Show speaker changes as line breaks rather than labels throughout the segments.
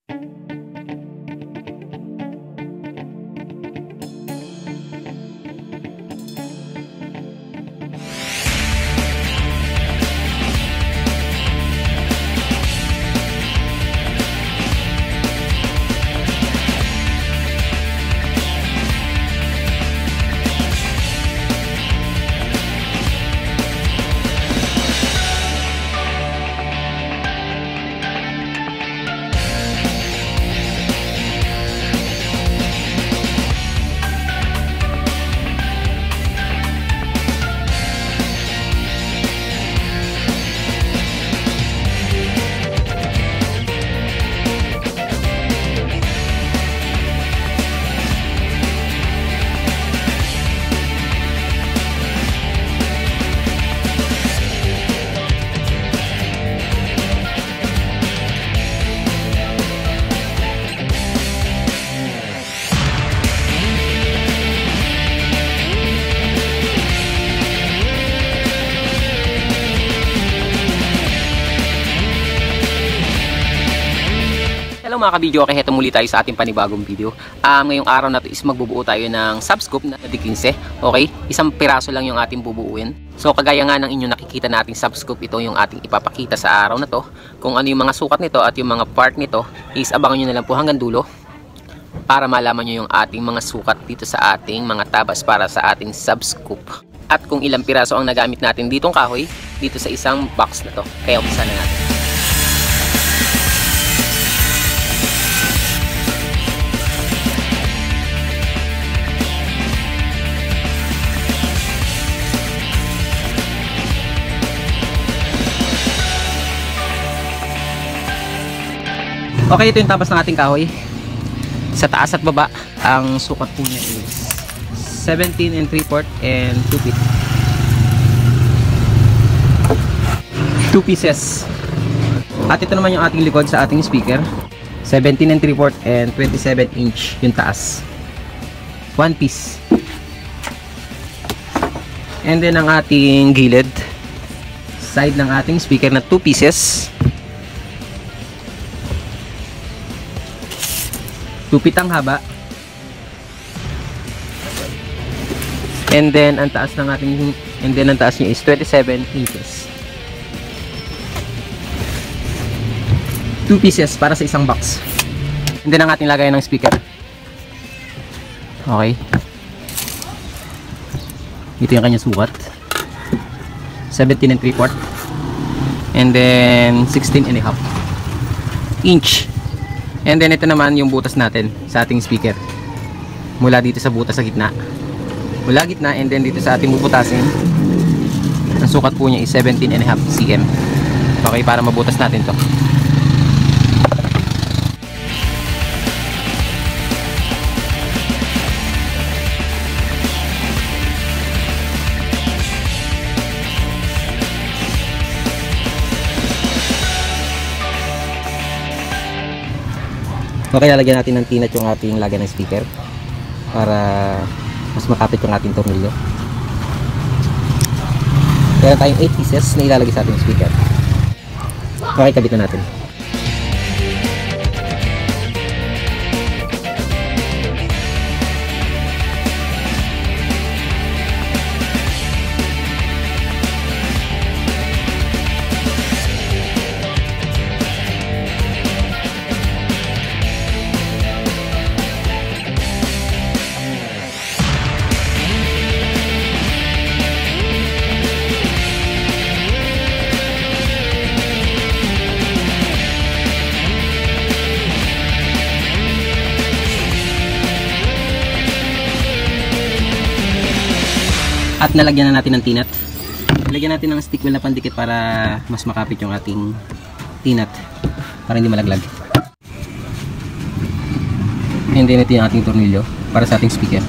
Hello mga ka-video, okay, heto muli tayo sa ating panibagong video. Ngayong araw na to is magbubuo tayo ng subscoop na D15. Okay, isang piraso lang yung ating bubuuin. So kagaya nga ng inyong nakikita nating subscoop, ito yung ating ipapakita sa araw na to. Kung ano yung mga sukat nito at yung mga part nito is abangan nyo na lang po hanggang dulo para malaman nyo yung ating mga sukat dito sa ating mga tabas para sa ating subscoop. At kung ilang piraso ang nagamit natin ditong kahoy dito sa isang box na to. Kaya umpisa na natin. Okay, ito yung tabas ng ating kahoy. Sa taas at baba, ang sukat po niya is 17 3/4 and 2 feet. 2 pieces. At ito naman yung ating likod sa ating speaker. 17 3/4 and 27 inch yung taas. 1 piece. And then ang ating gilid, side ng ating speaker na 2 pieces. 2 feet ang haba. And then ang taas ng ating ang taas niya is 27 inches. 2 pieces para sa isang box. And then ang ating lagayan ng speaker. Okay. Ito yung kanyang sukat. 17 3/4 and then 16 1/2 inch. And then ito naman yung butas natin sa ating speaker. Mula dito sa butas sa gitna. Mula gitna and then dito sa ating bubutasin. Ang sukat po niya is 17 1/2 cm. Okay, para mabutas natin to. Okay, lalagyan natin ng tinat yung ating lagyan ng speaker para mas makapit yung ating tornilyo. Kaya tayong 8 pieces na ilalagay sa ating speaker. Okay, kabit na natin. At nalagyan na natin ng tinat. Lagyan natin ng stick wheel na pandikit para mas makapit yung ating tinat para hindi malaglag. And then ito yung ating tornilyo para sa ating speaker.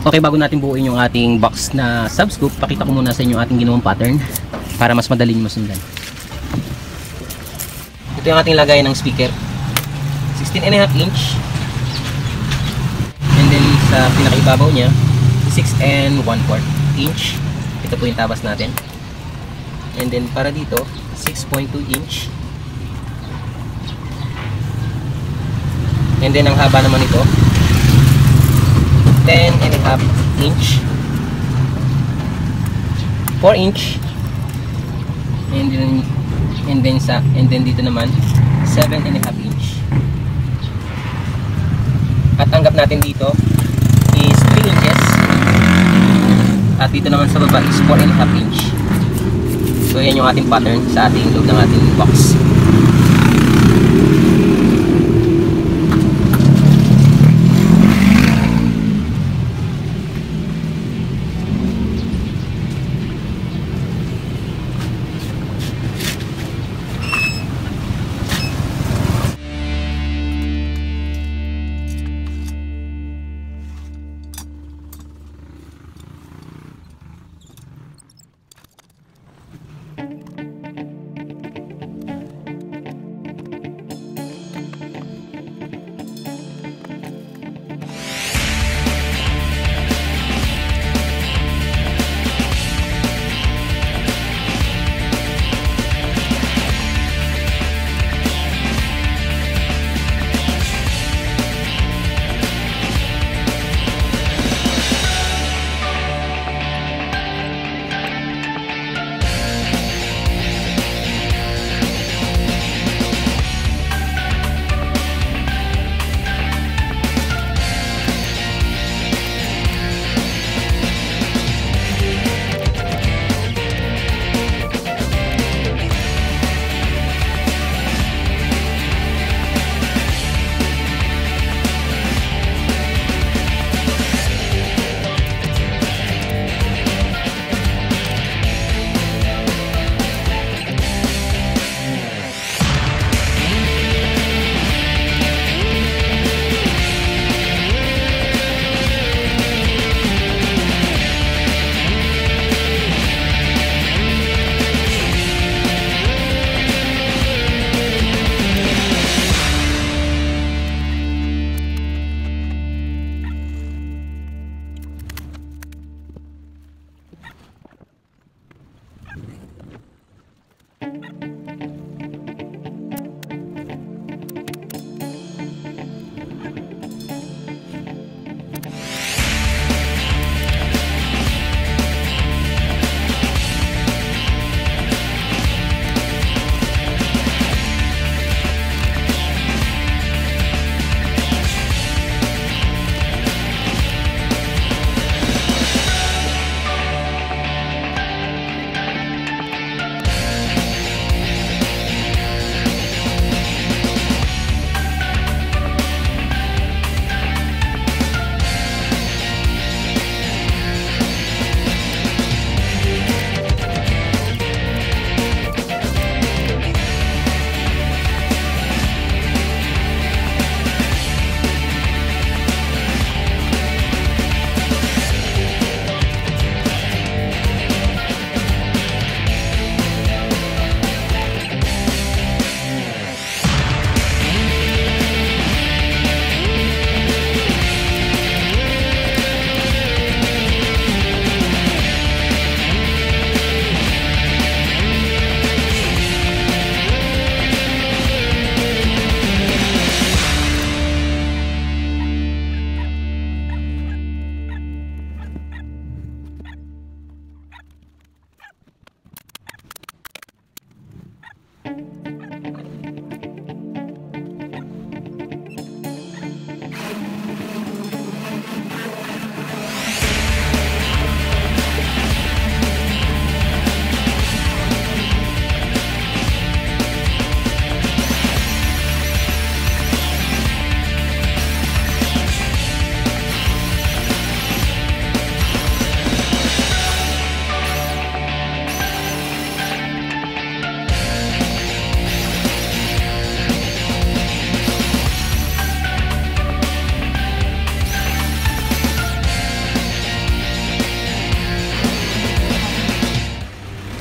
Okay, bago natin buuin yung ating box na subscoop, pakita ko muna sa inyo ating ginawang pattern para mas madali nyo masundan. Ito yung ating lagay ng speaker, 16 1/2 inch, and then sa pinakaibabaw niya 6 and 1/4 inch. Ito po yung tabas natin. And then para dito, 6.2 inch. And then ang haba naman ito, 10.5 inch. 4 inch. And then dito naman 7.5 inch. At tanggap natin dito is 3 inches. At dito naman sa baba is 4.5 inch. So yan yung ating pattern sa ating loob ng ating box.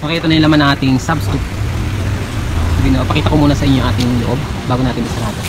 Okay, ito na yung laman ng ating subscoop. Pakita ko muna sa inyo ating loob bago natin isarado.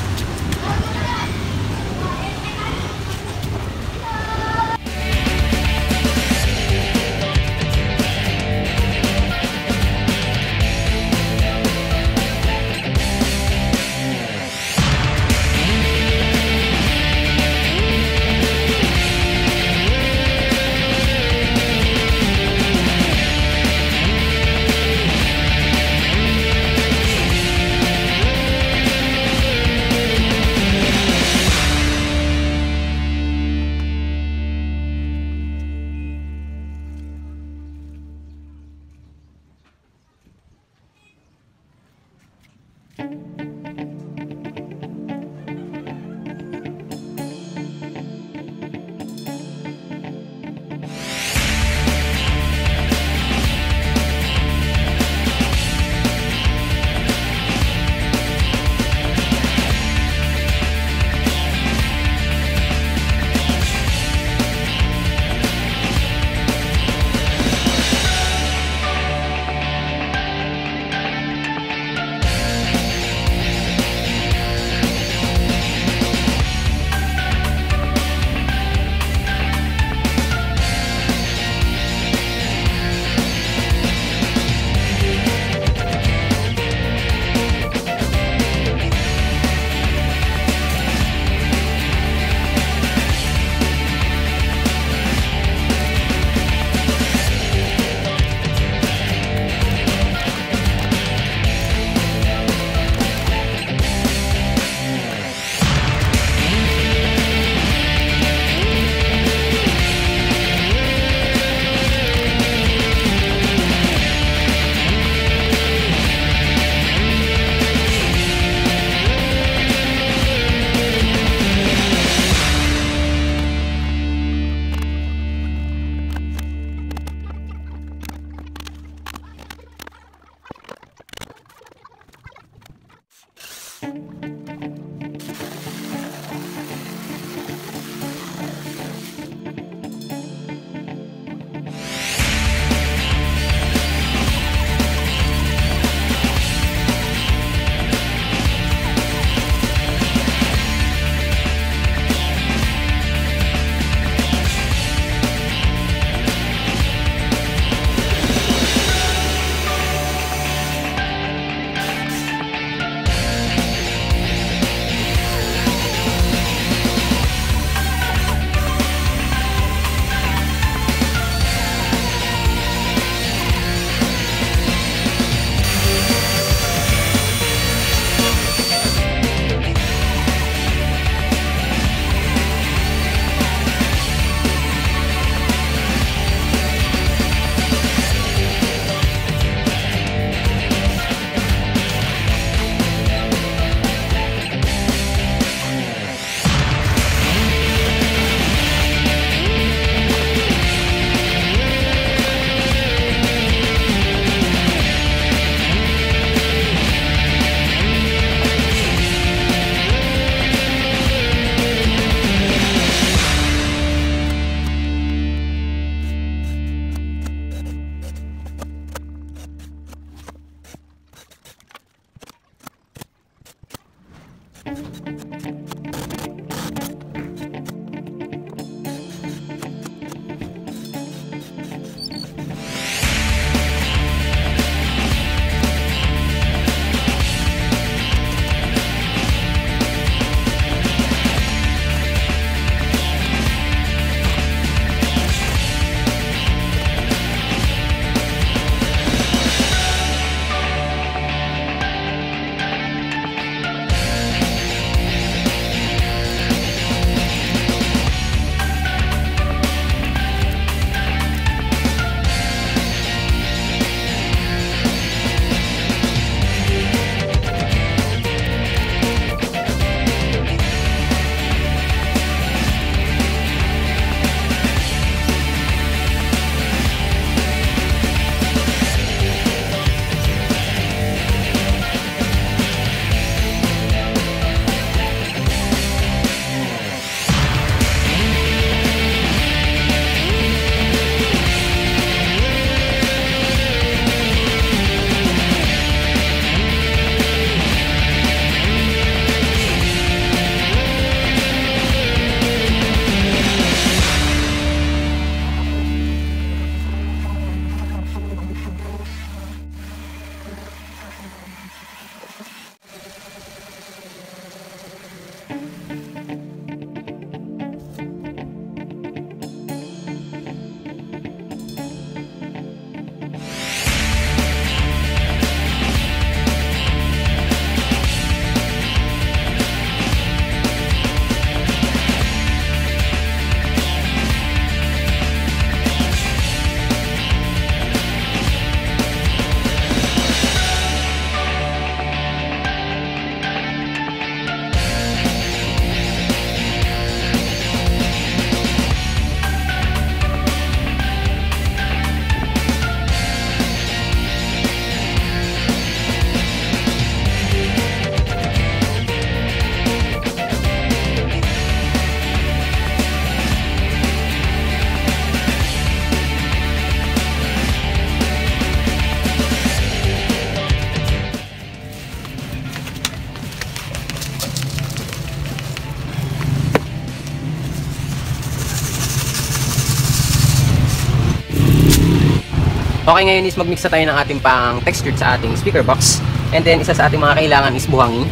Okay, ngayon is mag-mix na tayo ng ating pang textured sa ating speaker box. And then, isa sa ating mga kailangan is buhangin.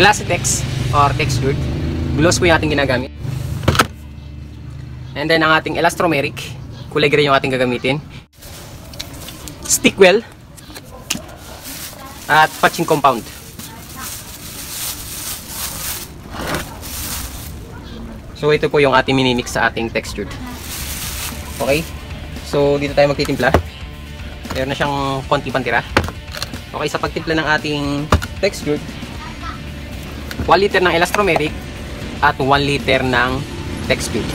Classic Tex or textured. Gloss po yung ating ginagamit. And then, ang ating elastomeric. Kulay gray yung ating gagamitin. Stickwell. At patching compound. So, ito po yung ating minimix sa ating textured. Okay? So, dito tayo magtitimpla. Meron na siyang konti pantira. Okay, sa pagtimpla ng ating textured, 1 liter ng elastomeric at 1 liter ng textured.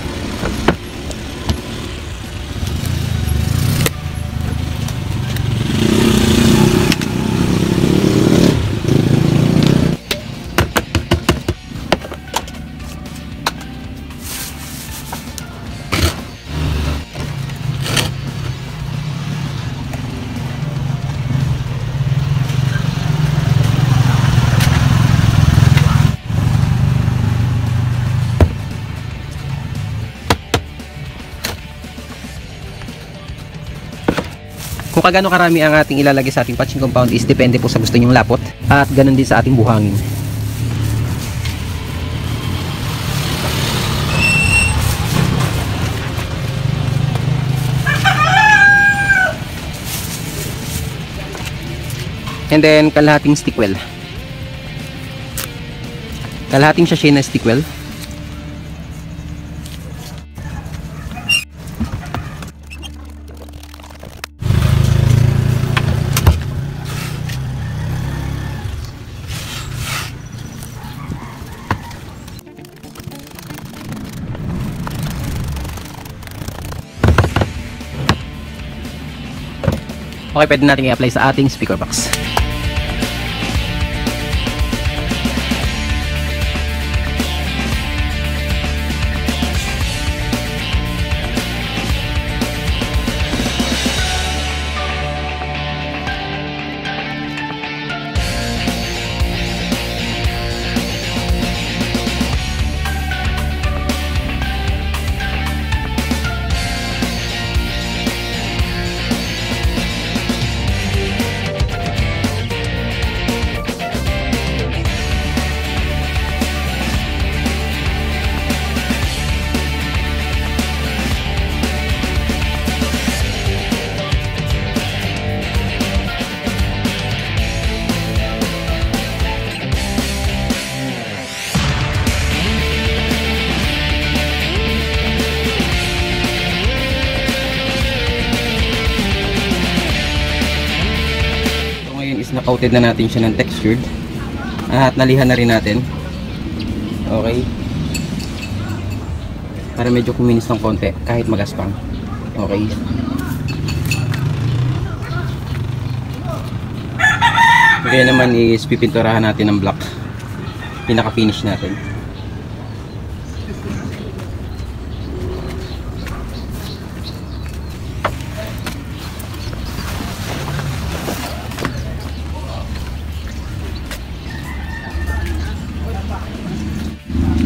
Kung kagano karami ang ating ilalagay sa ating patching compound is depende po sa gusto nyong lapot at ganun din sa ating buhangin. And then kalahating stickwell. Kalahating sachet na stickwell. Okay, pwede natin i-apply sa ating speaker box. Na-coated na natin siya ng textured at nalihan na rin natin. Okay, para medyo kuminis ng konti kahit magaspang. Okay, kaya naman is pipinturahan natin ng black, pinaka finish natin.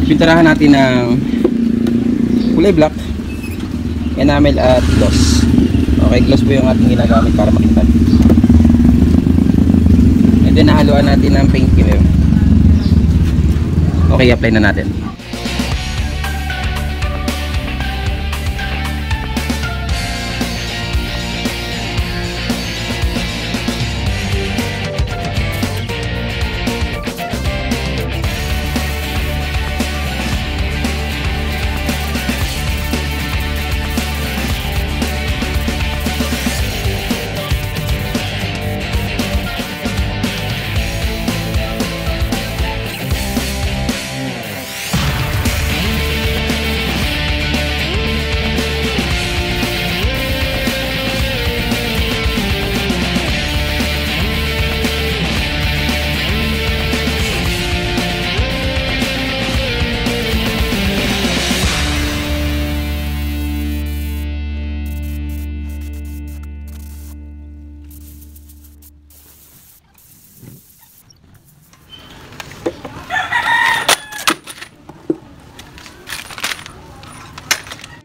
Pinturahan natin ng kulay black, enamel at gloss. Okay, gloss po yung ating ginagamit para makita. And then nahaluan natin ng paint killer. Okay, apply na natin.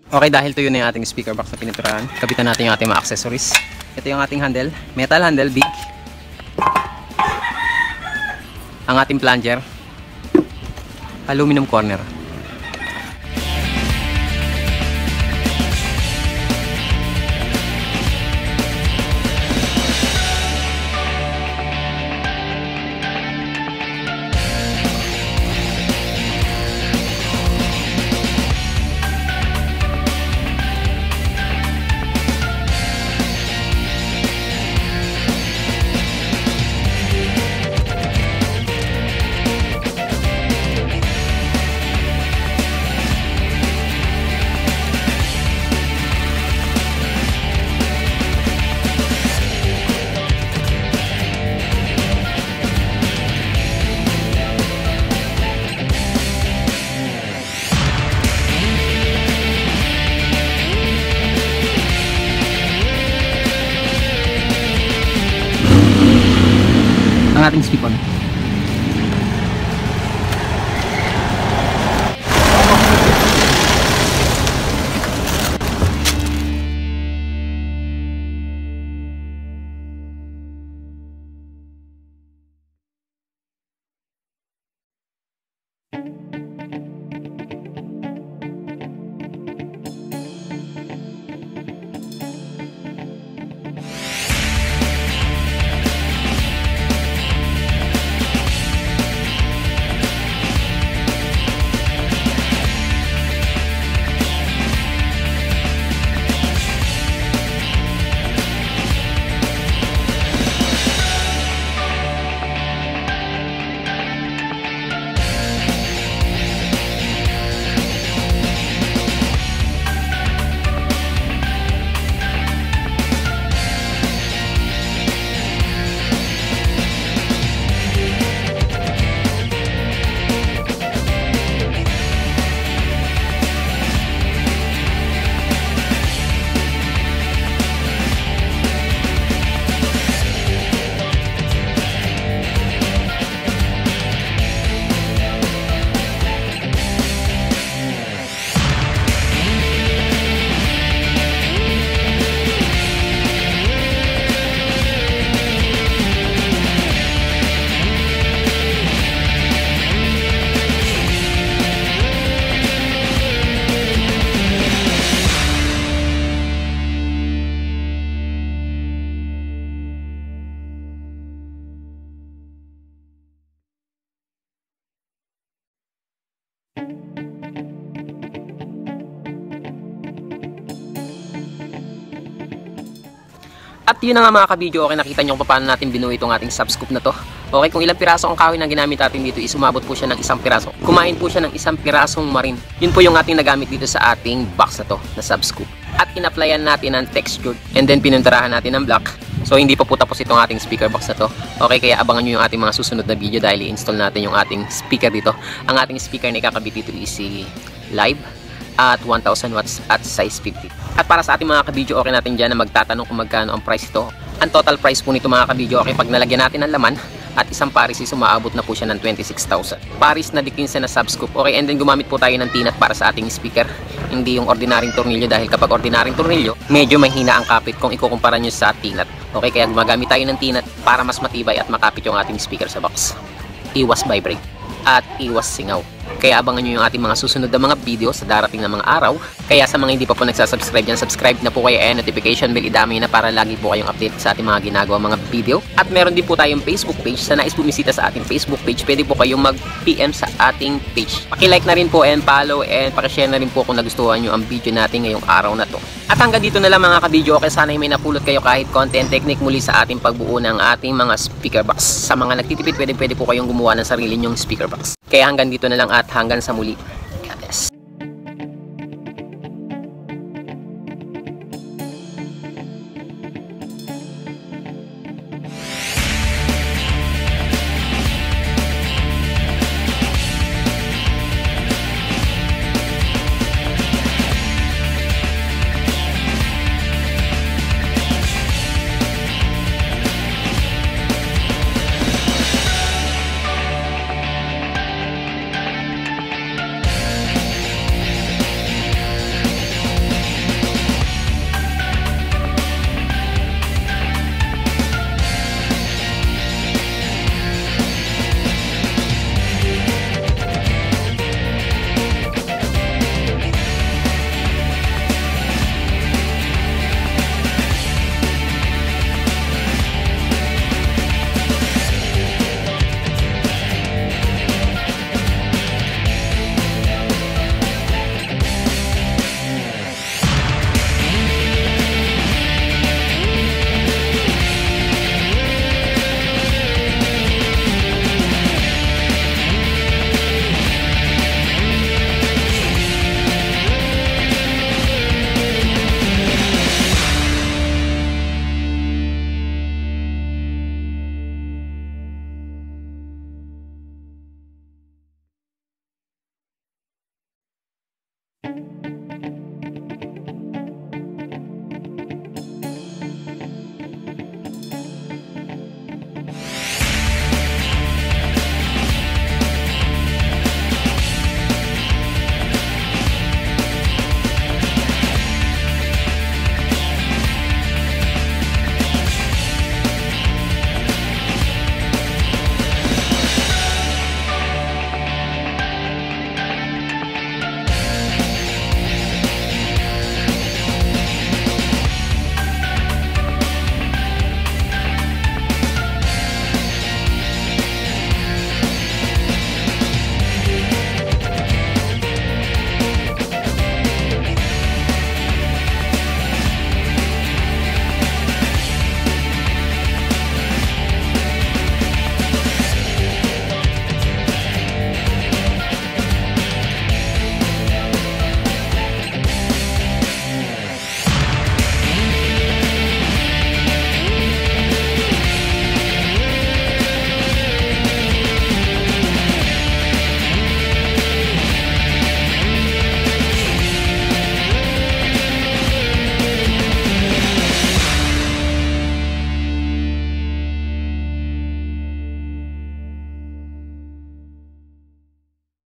Okay, dahil tuyo na yung ating speaker box na pininturahan, kapitan natin yung ating mga accessories. Ito yung ating handle, metal handle, big. Ang ating plunger, aluminum corner. Ang ating speaker. At yun na nga mga kabidyo, okay, nakita nyo kung paano natin binuo itong ating subscoop na to. Okay, kung ilang piraso ang kahoy na ginamit natin dito is umabot po siya ng 1 piraso. Kumain po siya ng 1 pirasong marin. Yun po yung ating nagamit dito sa ating box na to, na subscoop. At in-applyan natin ng textured and then pininturahan natin ng black. So hindi pa po tapos itong ating speaker box na to. Okay, kaya abangan nyo yung ating mga susunod na video dahil i-install natin yung ating speaker dito. Ang ating speaker na ikakabit dito is si Live at 1000 watts at size 50. At para sa ating mga kabidyo, okay natin dyan na magtatanong kung magkano ang price ito. Ang total price po nito mga kabidyo, okay, pag nalagyan natin ng laman at isang paris is umaabot na po siya ng 26,000. Paris na D15 na subscoop. Okay, and then gumamit po tayo ng tinat para sa ating speaker. Hindi yung ordinaryong tornilyo dahil kapag ordinaryong tornilyo, medyo mahina ang kapit kung ikukumpara nyo sa tinat. Okay, kaya gumagamit tayo ng tinat para mas matibay at makapit yung ating speaker sa box. Iwas vibrate at iwas singaw. Kaya abangan nyo yung ating mga susunod na mga video sa darating na mga araw. Kaya sa mga hindi pa po nagsasubscribe dyan, subscribe na po kayo and notification bell idami na para lagi po kayong update sa ating mga ginagawa mga video. At meron din po tayong Facebook page. Sa nais bumisita sa ating Facebook page, pwede po kayong mag-PM sa ating page. Paki-like na rin po and follow and paki-share na rin po kung nagustuhan nyo ang video natin ngayong araw na to. At hanggang dito na lang mga kabidyo. Okay, sana may napulot kayo kahit content technique muli sa ating pagbuo ng ating mga speaker box. Sa mga nagtitipid, pwede po kayong gumawa ng sarili nyong speaker box. Kaya hanggang dito na lang at hanggang sa muli.